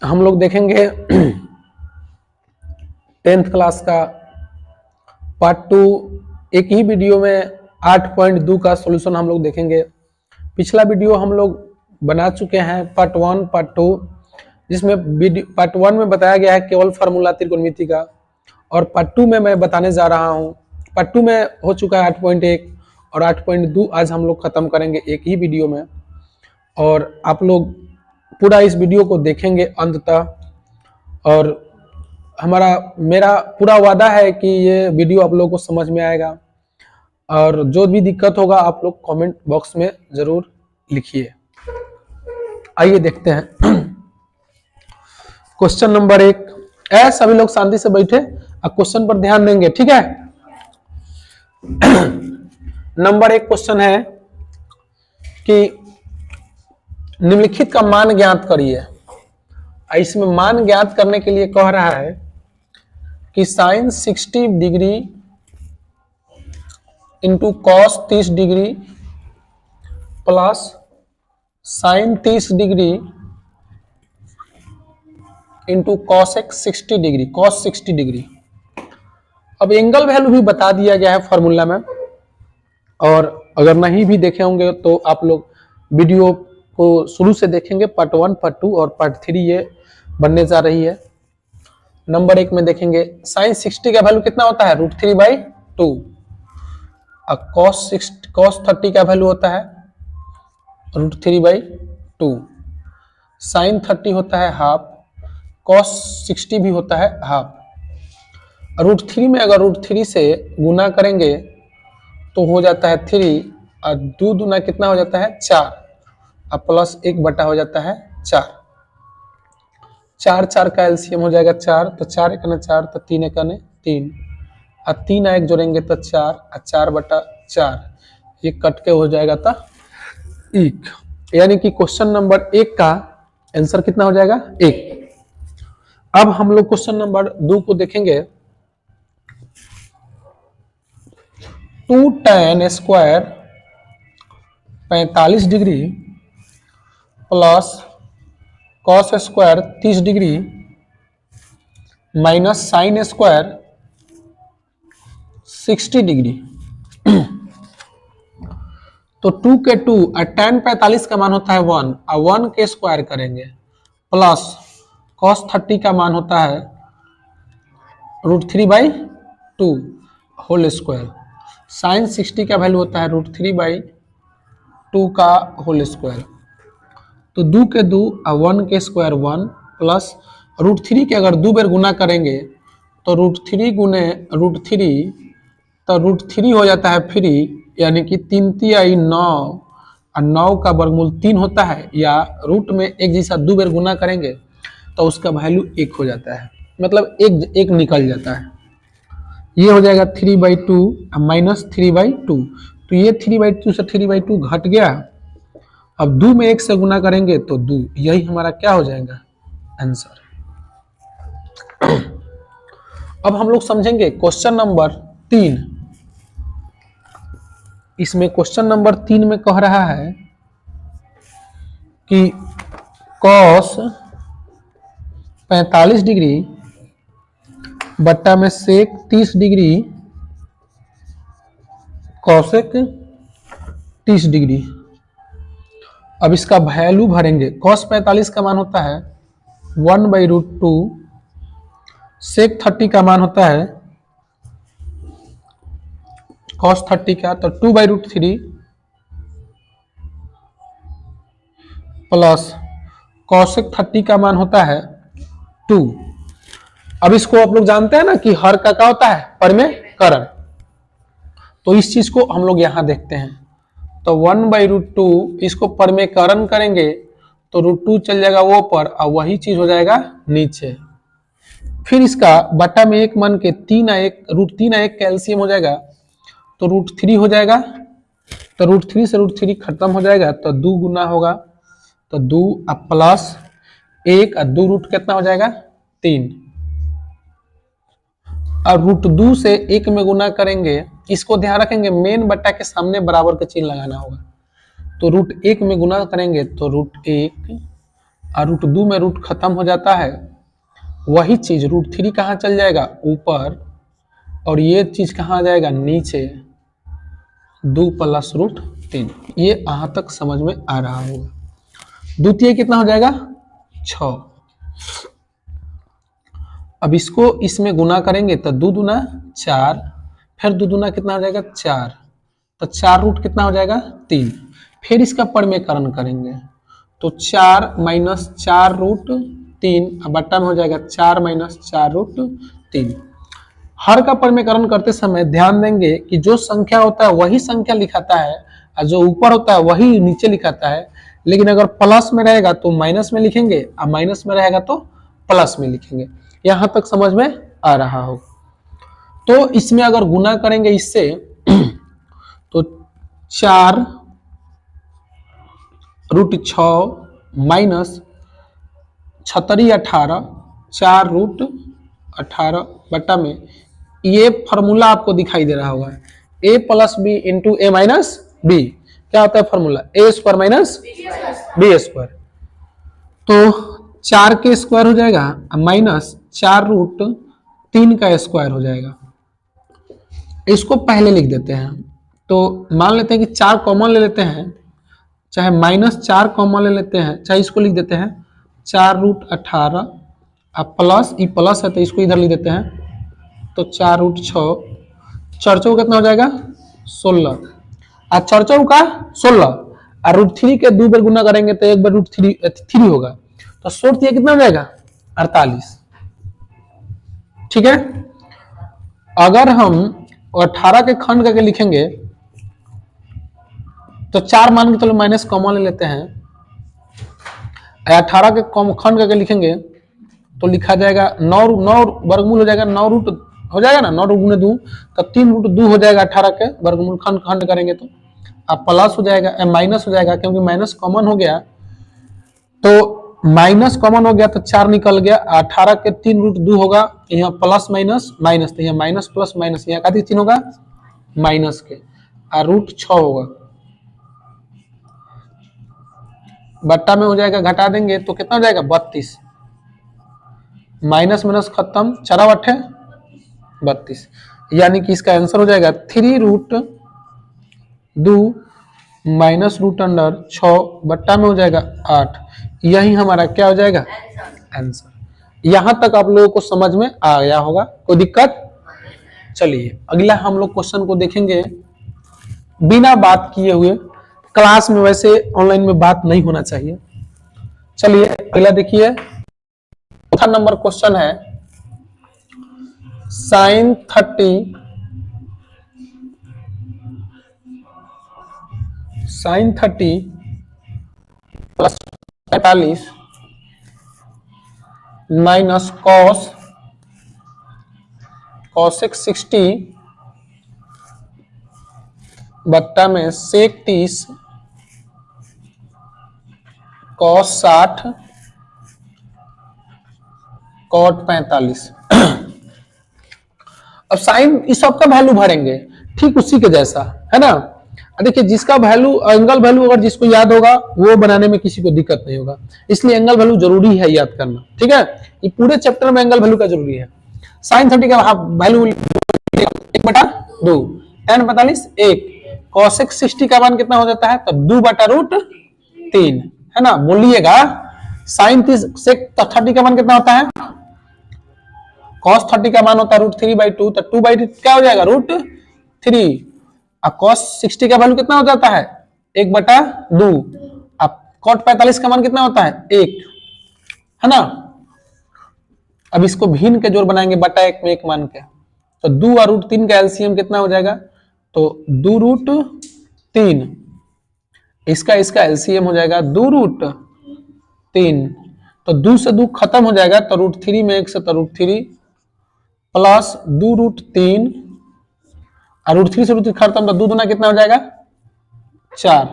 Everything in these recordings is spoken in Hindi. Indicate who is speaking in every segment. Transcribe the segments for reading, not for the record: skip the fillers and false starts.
Speaker 1: हम लोग देखेंगे 10th क्लास का पार्ट 2। एक ही वीडियो में 8.2 का सॉल्यूशन हम लोग देखेंगे। पिछला वीडियो हम लोग बना चुके हैं पार्ट 1 पार्ट 2, जिसमें पार्ट 1 में बताया गया है केवल फार्मूला त्रिकोणमिति का, और पार्ट 2 में मैं बताने जा रहा हूं। पार्ट 2 में हो चुका है 8.1 और 8.2 आज हम लोग खत्म करेंगे एक ही वीडियो में। और आप लोग पूरा इस वीडियो को देखेंगे अंत तक, और मेरा पूरा वादा है कि ये वीडियो आप लोगों को समझ में आएगा, और जो भी दिक्कत होगा आप लोग कमेंट बॉक्स में जरूर लिखिए। आइए देखते हैं क्वेश्चन नंबर 1। सभी लोग शांति से बैठे और क्वेश्चन पर ध्यान देंगे, ठीक है। नंबर 1 क्वेश्चन है कि निम्नलिखित का मान ज्ञात करिए। इसमें मान ज्ञात करने के लिए कह रहा है कि sine 60 degree into cos 30 degree plus sine 30 degree into cosec 60 degree, cos 60 degree. अब एंगल वैल्यू भी बता दिया गया है फॉर्मूला में, और अगर नहीं भी देखे होंगे तो आप लोग वीडियो को शुरू से देखेंगे। पार्ट 1 पार्ट 2 और पार्ट 3 ये बनने जा रही है। नंबर 1 में देखेंगे साइन 60 का वैल्यू कितना होता है, √3/2। और कॉस 30 का वैल्यू होता है √3/2। साइन 30 होता है हाफ, कॉस 60 भी होता है हाफ। √3 में अगर √3 से गुना करेंगे तो हो जाता है 3, और 2 दूना कितना हो जाता है 4, और प्लस 1 बटा हो जाता है 4। 4 4 का एलसीएम हो जाएगा 4, तो 4 एकने 4, तो 3 एकने 3, और 3 एक जोड़ेंगे तो 4, और 4/4 ये कट के हो जाएगा तो 1। यानी कि क्वेश्चन नंबर 1 का आंसर कितना हो जाएगा 1। अब हम लोग क्वेश्चन नंबर 2 को देखेंगे। 2 tan square 45 degree plus cos square 30 degree minus sine square 60 degree. तो 2 के 2 और tan 45 का मान होता है 1, और 1 के स्क्वायर करेंगे, प्लस cos 30 का मान होता है √3/2 होल स्क्वायर। साइन 60 का वैल्यू होता है √3/2 का होल स्क्वायर। तो 2 के 2 और 1 के स्क्वायर 1, प्लस √3 के अगर 2 बार गुना करेंगे तो √3 गुने √3, तो √3 हो जाता है 3, यानी कि 3 तिहाई 9, और 9 का वर्गमूल 3 होता है, या रूट में एक जैसा 2 बार गुना करेंगे तो उसका वैल्यू 1 हो जाता है, मतलब एक निकल जाता है। ये हो जाएगा 3/2 माइनस 3/2। तो ये 3/2 से 3/2 घट गया। अब 2 में 1 से गुना करेंगे तो 2, यही हमारा क्या हो जाएगा आंसर। अब हम लोग समझेंगे क्वेश्चन नंबर 3। इसमें क्वेश्चन नंबर 3 में कह रहा है कि कॉस 45 डिग्री बट्टा में सेक 30 डिग्री कॉसेक 30 डिग्री। अब इसका वैल्यू भरेंगे। कॉस 45 का मान होता है 1/√2, सेक 30 का मान होता है कॉस 30 का तो 2/√3 प्लस कॉसेक 30 का मान होता है 2। अब इसको आप लोग जानते हैं ना कि हर का क्या होता है परिमेयकरण, तो इस चीज को हम लोग यहां देखते हैं। तो 1/√2 इसको परिमेयकरण करेंगे तो √2 चल जाएगा वो पर, और वही चीज हो जाएगा नीचे। फिर इसका बटा में 1 मन के 3/1 का एलसीएम हो जाएगा तो √3 हो जाएगा। तो √3 से √3 खत्म हो जाएगा, तो 2 गुना होगा, तो 2 प्लस 1 और 2 रूट कितना हो जाएगा 3, और √2 से 1 में गुना करेंगे। इसको ध्यान रखेंगे, मेन बट्टा के सामने बराबर का चिन्ह लगाना होगा। तो √1 में गुना करेंगे तो √1 और रूट 2 में रूट खत्म हो जाता है, वही चीज रूट 3 कहाँ चल जाएगा, ऊपर, और ये चीज कहाँ आ जाएगा, नीचे, 2 प्लस रूट 3। ये यहाँ तक समझ में आ रहा होगा। द्वितीय कितना हो जाएगा, 6। अब इसको इसमें गुना करेंगे तो 2 दूना 4, फिर 2 दूना कितना हो जाएगा, 4, तो 4 रूट कितना हो जाएगा, 3। फिर इसका परिमेयकरण करेंगे तो 4 माइनस 4 रूट 3, अब बट्टा में हो जाएगा 4 माइनस 4 रूट 3। हर का परिमेयकरण करते समय ध्यान देंगे कि जो संख्या होता है वही संख्या लिखाता है, और जो ऊपर होता है वही नीचे लिखाता है। लेकिन अगर प्लस में रहेगा तो माइनस में लिखेंगे, और माइनस में रहेगा तो प्लस में लिखेंगे। यहां तक समझ में आ रहा हो। तो इसमें अगर गुना करेंगे इससे तो 4 रूट 6 माइनस 36 18, 4 रूट 18 बट्टा में, ये फॉर्मूला आपको दिखाई दे रहा होगा, a plus b into a minus b. क्या होता है formula, a square minus b square. तो 4 के स्क्वायर हो जाएगा माइनस 4 रूट 3 का स्क्वायर हो जाएगा। इसको पहले लिख देते हैं, तो मान लेते हैं कि 4 कॉमन ले लेते हैं, चाहे माइनस 4 कॉमन ले लेते हैं, चाहे इसको लिख देते हैं 4 रूट 18, अब प्लस, ये प्लस है तो इसको इधर लिख देते हैं, तो 4 रूट 6, चौचौ कितना हो जाएगा 16, और चौचौ का 16, और रूट 3 के 2 बार गुना करेंगे तो एक बार रूट 3 होगा, तो 16 कितना हो जाएगा 48। ठीक है, अगर हम 18 के खंड करके लिखेंगे तो 4 मान के चलो माइनस कॉमन ले लेते हैं, 18 के खंड करके लिखेंगे तो लिखा जाएगा 9 वर्गमूल हो जाएगा, 9 रूट हो जाएगा ना, 9 रूट गुने 2 तब 3 रूट 2 हो जाएगा। 18 के वर्गमूल खंड करेंगे तो अब प्लस हो जाएगा, माइनस हो जाएगा, क्योंकि माइनस कॉमन हो गया, तो माइनस कॉमन हो गया तो 4 निकल गया। 18 के 3 रूट 2 होगा, यहाँ प्लस माइनस माइनस, तो यहाँ माइनस प्लस माइनस, यहाँ का चिन्ह होगा माइनस के, और रूट 6 होगा, बट्टा में हो जाएगा, घटा देंगे तो कितना हो जाएगा 32, माइनस माइनस खत्म, 4 8 32, यानी कि इसका आंसर हो जाएगा 3 रूट 2 माइनस रूट अंडर 6 बट्टा में हो जाएगा 8। यही हमारा क्या हो जाएगा आंसर। यहां तक आप लोगों को समझ में आ गया होगा, कोई दिक्कत। चलिए अगला हम लोग क्वेश्चन को देखेंगे बिना बात किए हुए। क्लास में वैसे ऑनलाइन में बात नहीं होना चाहिए। चलिए अगला देखिए, चौथा नंबर क्वेश्चन है साइन 30 प्लस 45 माइनस कॉसेक 60 बट्टा में सेक 30 कॉस 60 कॉट 45। अब साइन इस सब का वैल्यू भरेंगे ठीक उसी के जैसा, है ना। देखिए जिसका वैल्यू एंगल वैल्यू अगर जिसको याद होगा वो बनाने में किसी को दिक्कत नहीं होगा, इसलिए एंगल वैल्यू जरूरी है याद करना। ठीक है, ये पूरे चैप्टर में एंगल वैल्यू का जरूरी है। साइन 30 का वैल्यू 1/2, tan 45 1, कॉसेक 60 का मान कितना हो जाता है तब 2/√3, है ना। बोलिएगा साइन 30 का मान कितना होता है, cos 30 का मान होता है √3/2, तो 2/2 क्या हो जाएगा √3, अब cos 60 का वैल्यू कितना हो जाता है 1/2, अब cot 45 का मान कितना होता है 1, है ना। अब इसको भिन्न के जोड़ बनाएंगे बटा 1 में 1 मान के, तो 2 और √3 का एलसीएम कितना हो जाएगा, तो 2√3, इसका एलसीएम हो जाएगा 2√3, तो 2 से 2 खत्म हो जाएगा, तो √3 में 1 से तो √3 प्लस 2√3, और √3 से √3 खत्म, तो 2 दूना कितना हो जाएगा 4।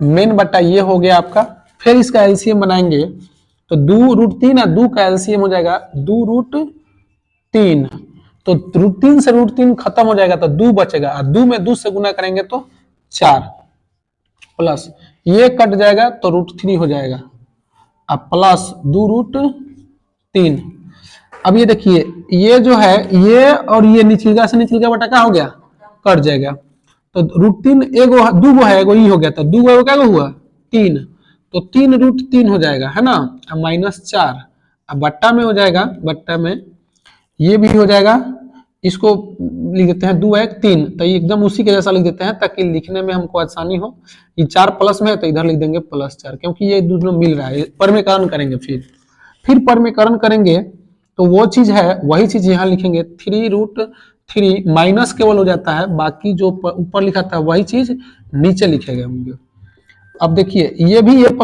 Speaker 1: मेन बट्टा ये हो गया आपका। फिर इसका एलसीएम बनाएंगे तो 2√3 और 2 का एलसीएम हो जाएगा 2√3, तो √3 से √3 खत्म हो जाएगा तो 2 बचेगा, और 2 में 2 से गुना करेंगे तो 4 प्लस ये कट जाएगा तो √3 हो जाएगा, अब प्लस 2√3। अब ये देखिए ये जो है ये और ये नीचे से नीचे का बटा क्या हो गया, कट जाएगा। तो √3 एगो दूगो है, एगो ई हो गया, तो दूगो एगो क्या हुआ 3, तो 3√3 हो जाएगा, है ना। अब -4, अब बट्टा में हो जाएगा, बट्टा में ये भी हो जाएगा, इसको लिख देते हैं 2 1 3, तो ये एकदम उसी के जैसा लिख देते हैं ताकि लिखने में हमको आसानी हो। ये 4 प्लस में है तो इधर लिख देंगे +4, क्योंकि ये दोनों मिल रहा है। परमेकरण करेंगे, फिर परमेकरण करेंगे तो वो चीज है वही चीज यहाँ लिखेंगे, 3√3 माइनस केवल हो जाता है, बाकी जो ऊपर लिखा था वही चीज नीचे लिखेंगे होंगे। अब देखिए ये भी a + b × a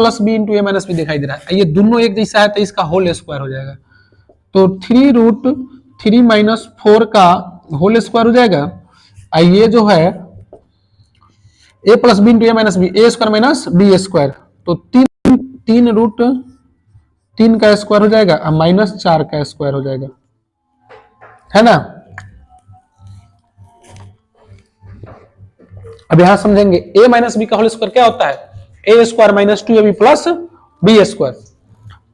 Speaker 1: - b दिखाई दे रहा है, ये दोनों एक जैसा है तो इसका होल स्क्वायर हो जाएगा। तो 3√3 - 4 का होल स्क्वायर हो जाएगा। ये जो है a + b × a - b, a² - b², तो 3√3 का स्क्वायर हो जाएगा और -4 का स्क्वायर हो जाएगा, है ना। अब यहां समझेंगे a - b का होल स्क्वायर क्या होता है, a² - 2ab + b²,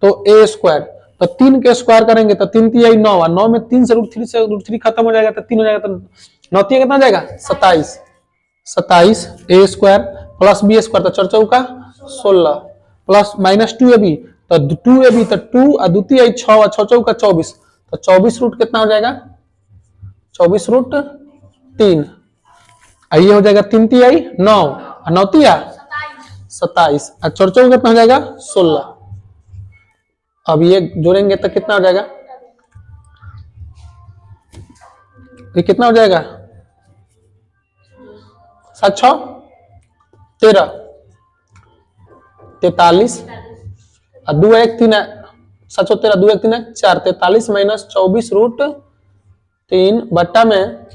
Speaker 1: तो a², तो 3 के स्क्वायर करेंगे तो 3 3 9, और 9 में 3 से √3 खत्म हो जाएगा तो 3 हो जाएगा, तो 9 3 कितना हो जाएगा 27, a² + b², तो 4 चौका 16, प्लस -2ab, तो 2ab, तो 2 और 2 3 6 और 6 चौका 24, तो 24 रूट कितना हो जाएगा 24√3, ये हो जाएगा 3 3 9 और 9 3 27, और 4 चौका कितना हो जाएगा 16। अब ये जोड़ेंगे तो कितना हो जाएगा, ये कितना हो जाएगा 7 6 13 43, और 2 1 3 7 6 13, 2 1 3 4, 43 - 24√3 बट्टा में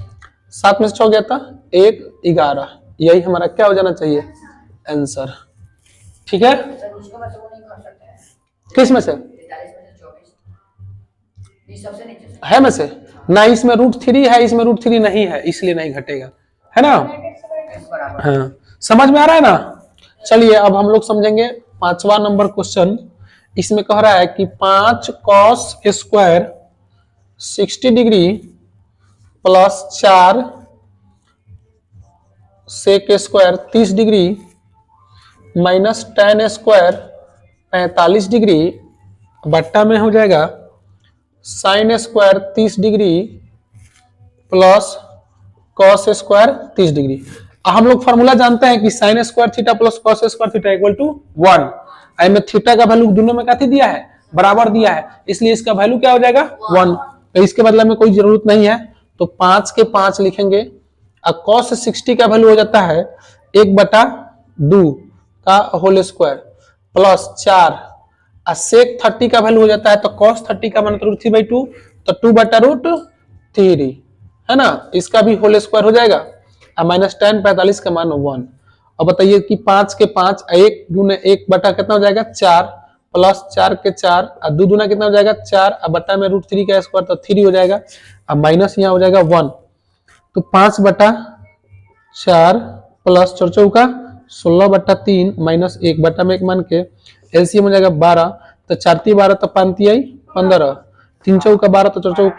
Speaker 1: 7 में से 6 गया था 1 11, यही हमारा क्या हो जाना चाहिए आंसर, ठीक है। किस में से है में से ना, इसमें √3 है, इसमें √3 नहीं है, इसलिए नहीं घटेगा, है ना। हाँ समझ में आ रहा है ना। चलिए अब हम लोग समझेंगे 5वां नंबर क्वेश्चन। इसमें कह रहा है कि 5 cos² 60 degree plus 4 sec² 30 degree minus tan² 45 degree बट्टा में हो जाएगा sin² 30 degree plus cos² 30 degree. हम लोग फॉर्मूला जानते हैं कि sin² theta plus cos² theta equal to 1। आई में थीटा का वैल्यू दोनों में काफी दिया है, बराबर दिया है, इसलिए इसका वैल्यू क्या हो जाएगा 1, तो इसके बदले में कोई जरूरत नहीं है, तो 5 के 5 लिखेंगे। और cos 60 का वैल्यू हो जाता है 1/2 का होल स्क्वायर प्लस 4, और sec 30 का वैल्यू हो जाता है, तो cos 30 का मान √3/2, तो 2/√3, है ना, इसका भी होल स्क्वायर हो जाएगा, और माइनस tan 45 का मान 1। अब बताइए कि 5 के 5, 1 दूने 1 बटा कितना हो जाएगा 4, प्लस 4 के 4, और 2 दूना कितना हो जाएगा 4, और बटा में √3 का स्क्वायर, तो 3 हो जाएगा, और माइनस यहाँ हो जाएगा 1, तो 5/4 प्लस 4 चौका 16/3 माइनस 1 बटा में 1 मान के एलसीएम हो जाएगा 12, तो 4 3 12, तो 5 3 15, 3 चौका 12, तो 4 चौका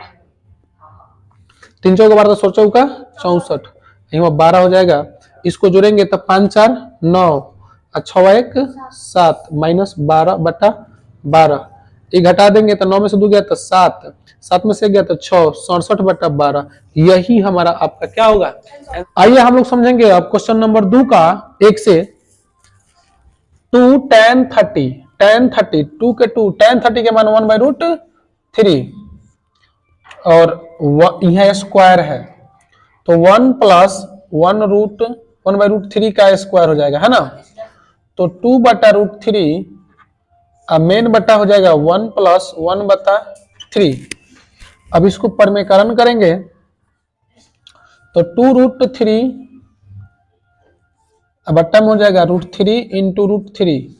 Speaker 1: 3 चौका 12, तो 4 चौका 64, यहाँ 12 हो जाएगा। इसको जोड़ेंगे तो 5 4 9 और 6 1 7 माइनस 12/12, ये घटा देंगे तो 9 में से 2 गया तो 7, 7 में से गया तो 6, 67/12, यही हमारा आपका क्या होगा। आइए हम लोग समझेंगे अब क्वेश्चन नंबर 2 का 1 से। 2 tan 30, tan 30 2 के 2 tan 30 के मान 1/√3, और यह स्क्वायर है, तो 1 + 1/√3 का स्क्वायर हो जाएगा, है ना, तो 2/√3 मेन बटा हो जाएगा 1 + 1/3। अब इसको परमेकरण करेंगे तो 2√3 बट्टा में हो जाएगा √3 × √3,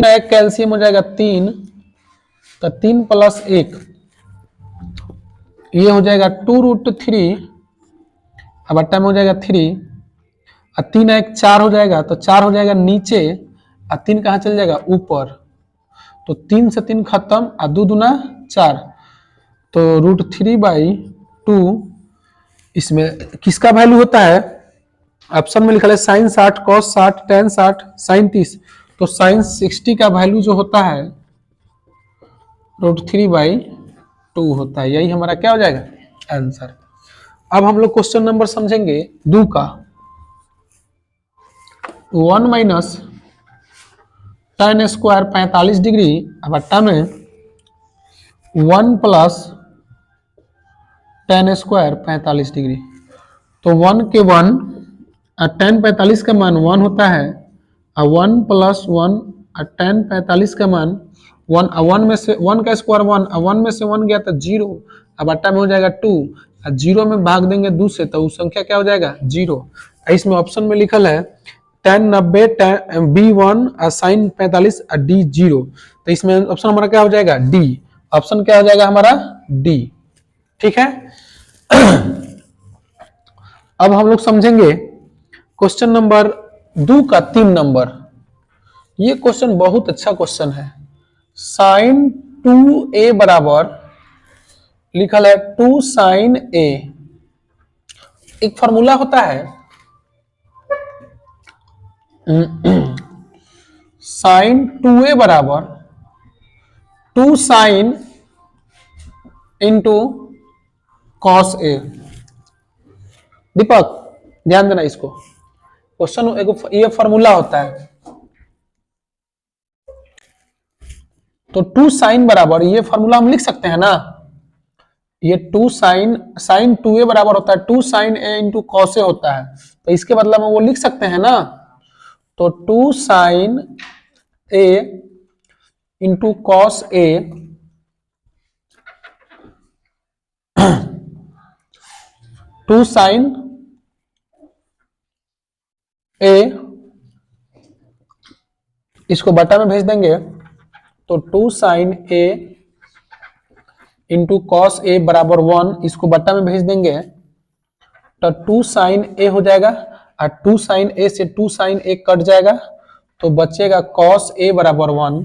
Speaker 1: एक कैल्शियम हो जाएगा 3, तो 3 + 1, ये हो जाएगा 2√3 बट्टा में हो जाएगा 3, और 3 1 4 हो जाएगा, तो 4 हो जाएगा नीचे और 3 कहाँ चल जाएगा ऊपर, तो 3 से 3 खत्म और 2 दूना 4, तो √3/2 इसमें किसका वैल्यू होता है, ऑप्शन में लिखा है साइन 60 कॉस 60 टेन 60 साइन 30, तो साइन 60 का वैल्यू जो होता है √3/2 होता है। यही हमारा क्या हो जाएगा आंसर। अब हम लोग क्वेश्चन नंबर समझेंगे 2 का। 1 माइनस tan स्क्वायर 45 डिग्री बट्टा में 1 प्लस tan स्क्वायर 45 डिग्री, तो 1 के 1 और tan 45 का मान 1 होता है, और 1 प्लस 1 और tan 45 का मान 1, और 1 में से 1 का स्क्वायर 1, और 1 में से 1 गया तो 0, अब बट्टा में हो जाएगा 2, और 0 में भाग देंगे 2 से तो उस संख्या क्या हो जाएगा 0। इसमें ऑप्शन में लिखल है tan 90 B1 और sin 45 और D 0, तो इसमें ऑप्शन हमारा क्या हो जाएगा D, ऑप्शन क्या हो जाएगा हमारा D। ठीक है। अब हम लोग समझेंगे क्वेश्चन नंबर 2 का 3 नंबर। ये क्वेश्चन बहुत अच्छा क्वेश्चन है। sin 2a बराबर लिखल है 2 sin a, एक फॉर्मूला होता है sin 2a बराबर 2 sin इंटू cos a। दीपक ध्यान देना, इसको क्वेश्चन ये फॉर्मूला होता है, तो 2 sin बराबर ये फॉर्मूला हम लिख सकते हैं ना, ये 2 sin 2a बराबर होता है 2 sin a into cos a होता है, तो इसके बदला में वो लिख सकते हैं ना, तो 2 sin a into cos a 2 sin a, इसको बटा में भेज देंगे, तो 2 sin a into cos A बराबर 1, इसको बट्टा में भेज देंगे तो 2 sin a हो जाएगा, और 2 sin a से 2 sin a कट जाएगा, तो बचेगा cos a बराबर 1।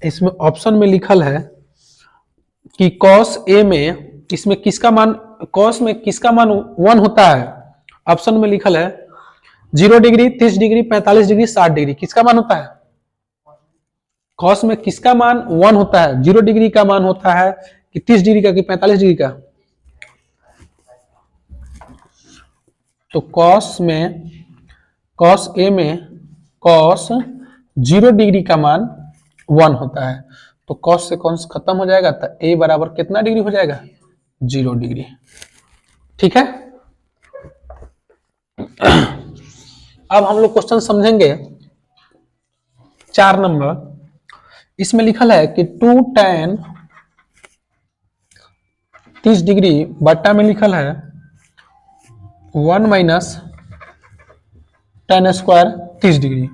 Speaker 1: इसमें ऑप्शन में लिखल है कि cos a में इसमें किसका मान, cos में किसका मान 1 होता है, ऑप्शन में लिखल है 0 डिग्री 30 डिग्री 45 डिग्री 60 डिग्री, किसका मान होता है, cos में किसका मान 1 होता है, 0 डिग्री का मान होता है कि 30 डिग्री का कि 45 डिग्री का, तो cos a में cos 0 डिग्री का मान 1 होता है, तो cos से cos खत्म हो जाएगा, तो a बराबर कितना डिग्री हो जाएगा 0 डिग्री। ठीक है। अब हम लोग क्वेश्चन समझेंगे 4 नंबर। इसमें लिखल है कि 2 tan 30 डिग्री बट्टा में लिखल है 1 माइनस tan स्क्वायर 30 डिग्री,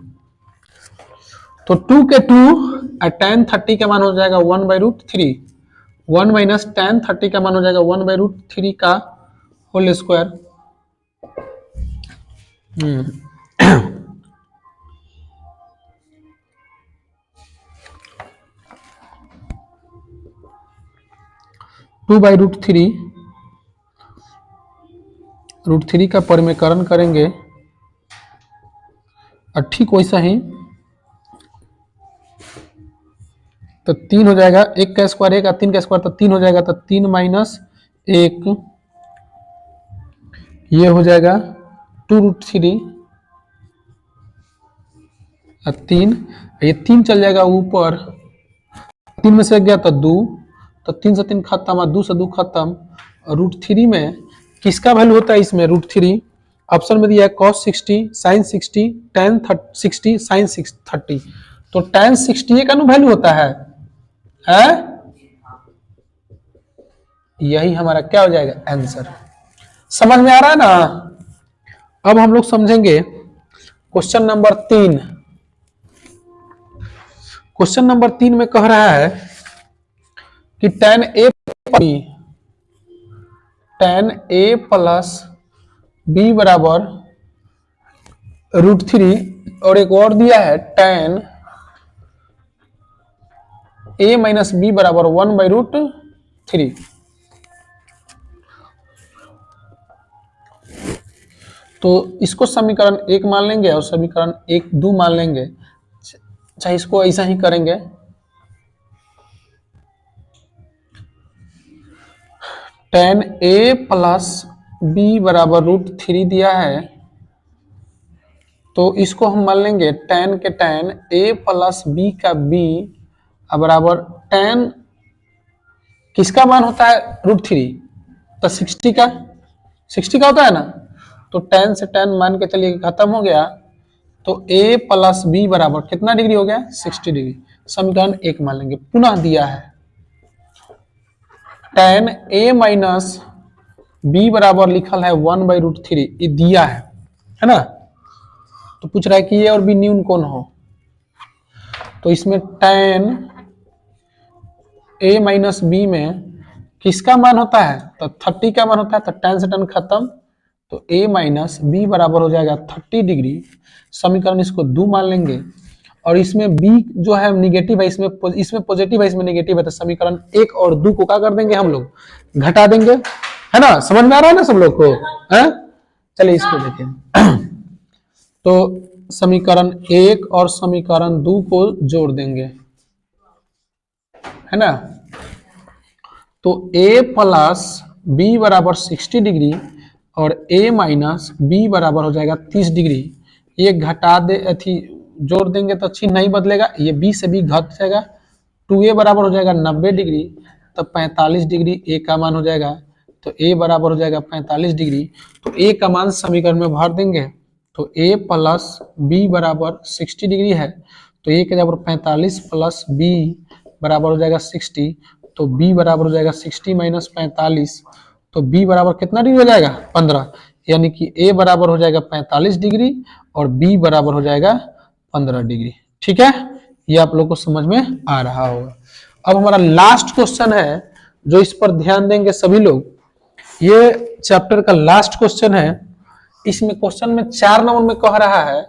Speaker 1: तो 2 के 2 और tan 30 का मान हो जाएगा 1/√3, 1 माइनस tan 30 का मान हो जाएगा 1/√3 का होल स्क्वायर। 2/√3, √3 का परिमेयकरण करेंगे और ठीक वैसा ही तो 3 हो जाएगा, 1 का स्क्वायर 1 और 3 का स्क्वायर तो 3 हो जाएगा, तो 3 माइनस 1 ये हो जाएगा 2√3 और 3, ये 3 चल जाएगा ऊपर, 3 में से गया तो 2, तो 3 से 3 खत्म और 2 से 2 खत्म, और √3 में किसका वैल्यू होता है, इसमें √3 ऑप्शन में दिया है cos 60 sin 60 tan 60 sin 30, तो tan 60 का वैल्यू होता है, यही हमारा क्या हो जाएगा आंसर। समझ में आ रहा है ना। अब हम लोग समझेंगे क्वेश्चन नंबर 3। क्वेश्चन नंबर 3 में कह रहा है कि tan a प्लस b बराबर √3 और एक और दिया है tan a माइनस बी बराबर 1/√3। तो इसको समीकरण 1 मान लेंगे और समीकरण 1 2 मान लेंगे। अच्छा, इसको ऐसा ही करेंगे। tan a प्लस b बराबर √3 दिया है, तो इसको हम मान लेंगे tan के tan a प्लस b का b बराबर tan किसका मान होता है √3, तो 60 का होता है ना। तो tan से tan मान के चलिए खत्म हो गया, तो a प्लस बी बराबर कितना डिग्री हो गया 60 डिग्री। समीकरण 1 मान लेंगे। पुनः दिया है tan a माइनस बी बराबर लिखल है 1/√3, ये दिया है ना। तो पूछ रहा है कि ए और बी न्यून कौन हो, तो इसमें tan a माइनस बी में किसका मान होता है, तो 30 का मान होता है। तो tan से tan खत्म, तो a माइनस बी बराबर हो जाएगा 30 डिग्री। समीकरण इसको 2 मान लेंगे, और इसमें b जो है निगेटिव है, इसमें पॉजिटिव है, इसमें नेगेटिव है। तो समीकरण 1 और 2 को क्या कर देंगे हम लोग, घटा देंगे, है ना। समझ में आ रहा है ना सब लोग को, है? चलिए इसको देखें। तो समीकरण 1 और समीकरण 2 को जोड़ देंगे, है ना। तो a प्लस बी बराबर 60 डिग्री और a माइनस बी बराबर हो जाएगा 30 डिग्री। ये घटा दे अथी जोड़ देंगे तो चिन्ह नहीं बदलेगा, ये b से b घट जाएगा। 2a बराबर हो जाएगा 90 डिग्री, तो 45 डिग्री a का मान हो जाएगा। तो a बराबर हो जाएगा 45 डिग्री। तो a का मान समीकरण में भर देंगे, तो a प्लस बी बराबर 60 डिग्री है, तो a के बराबर 45 प्लस b बराबर हो जाएगा 60। तो b बराबर हो जाएगा 60 माइनस 45, तो b बराबर कितना डिग्री हो जाएगा 15, यानी कि a बराबर हो जाएगा 45 डिग्री और b बराबर हो जाएगा 15 डिग्री। ठीक है, ये आप लोग को समझ में आ रहा होगा। अब हमारा लास्ट क्वेश्चन है, जो इस पर ध्यान देंगे सभी लोग। ये चैप्टर का लास्ट क्वेश्चन है। इसमें क्वेश्चन में 4 नंबर में कह रहा है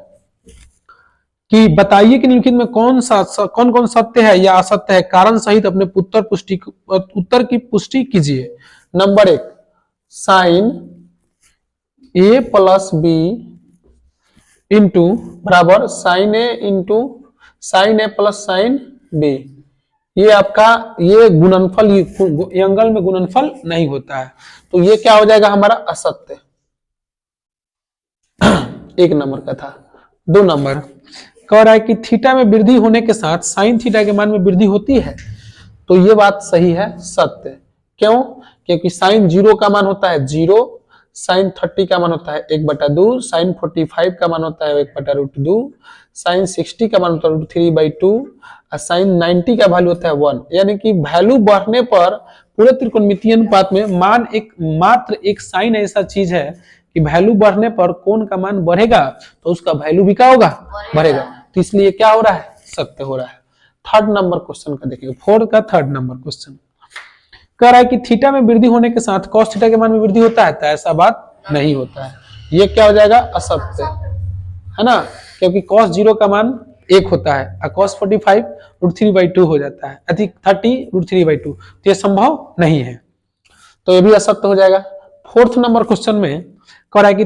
Speaker 1: कि बताइए कि निम्नलिखित में कौन कौन सत्य है या असत्य है, कारण सहित अपने उत्तर की पुष्टि कीजिए। Number 1, sine a plus b into बराबर sine a into sine a plus sine b. ये आपका ये गुणनफल, ये एंगल में गुणनफल नहीं होता है, तो ये क्या हो जाएगा हमारा असत्य। 1 नंबर का था। 2 नंबर कह रहा है कि थीटा में वृद्धि होने के साथ साइन थीटा के मान में वृद्धि होती है, तो ये बात सही है, सत्य। क्यों? क्योंकि साइन 0 का मान होता है 0, साइन 30 का मान होता है 1/2, साइन 45 का मान होता है 1/√2, साइन 60 का मान होता है √3/2 और साइन 90 का वैल्यू होता है 1। यानी कि वैल्यू बढ़ने पर पूरे त्रिकोणमितीय अनुपात में मान मात्र एक साइन ऐसा चीज है कि वैल्यू बढ़ने पर कोण का मान बढ़ेगा, तो उसका वैल्यू भी क्या होगा, बढ़ेगा। तो इसलिए क्या हो रहा है, सत्य हो रहा है। 3rd नंबर क्वेश्चन का देखिए, 4 का 3rd नंबर क्वेश्चन कह रहा है कि थीटा में वृद्धि होने के साथ कॉस थीटा के मान में वृद्धि होता है, तो ऐसा बात नहीं होता है। ये क्या हो जाएगा, असत्य, है ना। क्योंकि cos 0 का मान 1 होता है और cos 45 √3/2 हो जाता है, अधिक 30 √3/2, तो ये संभव नहीं है, तो ये भी असत्य हो जाएगा। 4th नंबर क्वेश्चन में कह रहा है कि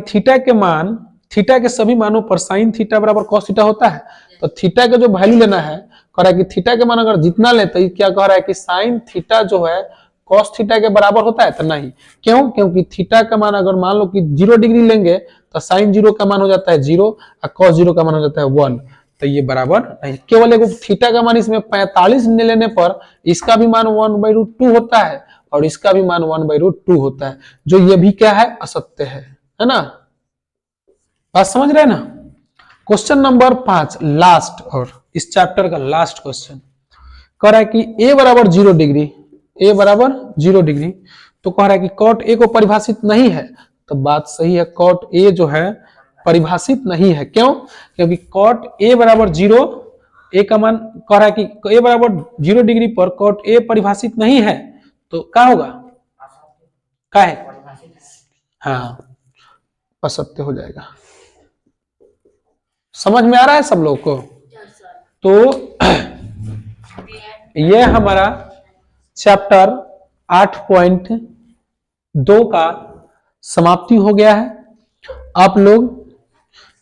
Speaker 1: थीटा के सभी मानों पर साइन थीटा बराबर कॉस थीटा होता है, तो थीटा का जो वैल्यू लेना है, कह रहा है कि थीटा के मान अगर जितना ले, तो क्या कह रहा है कि साइन थीटा जो है कॉस थीटा के बराबर होता है, तो नहीं। क्यों? क्योंकि थीटा का मान अगर मान लो कि 0 डिग्री लेंगे, तो साइन 0 का मान हो जाता है 0 और कॉस 0 का मान हो जाता है 1, तो ये बराबर नहीं। केवल एक थीटा का मान इसमें 45 लेने पर इसका भी मान 1/√2 होता है और इसका भी मान 1/√2 होता है, जो ये भी क्या है, असत्य है ना। बात समझ रहे हैं ना। क्वेश्चन नंबर 5 लास्ट और इस चैप्टर का लास्ट क्वेश्चन कह रहा है कि a बराबर 0 डिग्री, a बराबर 0 डिग्री, तो कह रहा है कि कॉट a को परिभाषित नहीं है, तो बात सही है, कॉट a जो है परिभाषित नहीं है। क्यों? क्योंकि कॉट a बराबर 0, a का मान कह रहा है कि a बराबर 0 डिग्री पर कॉट a परिभाषित नहीं है, तो क्या होगा, क्या है, हाँ असत्य हो जाएगा। समझ में आ रहा है सब लोग को? तो ये हमारा चैप्टर 8.2 का समाप्ति हो गया है। आप लोग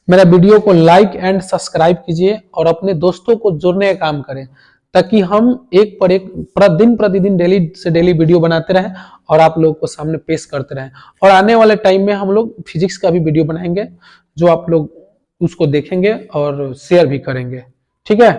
Speaker 1: मेरा वीडियो को लाइक एंड सब्सक्राइब कीजिए और अपने दोस्तों को जोड़ने का काम करें, ताकि हम एक पर एक प्रतिदिन डेली से डेली वीडियो बनाते रहें और आप लोगों को सामने पेश करते रहें। और आने वाले टाइम में हम लोग फिजिक्स का भी वीडियो बनाएंगे, जो आप लोग उसको देखेंगे और शेयर भी करेंगे। ठीक है।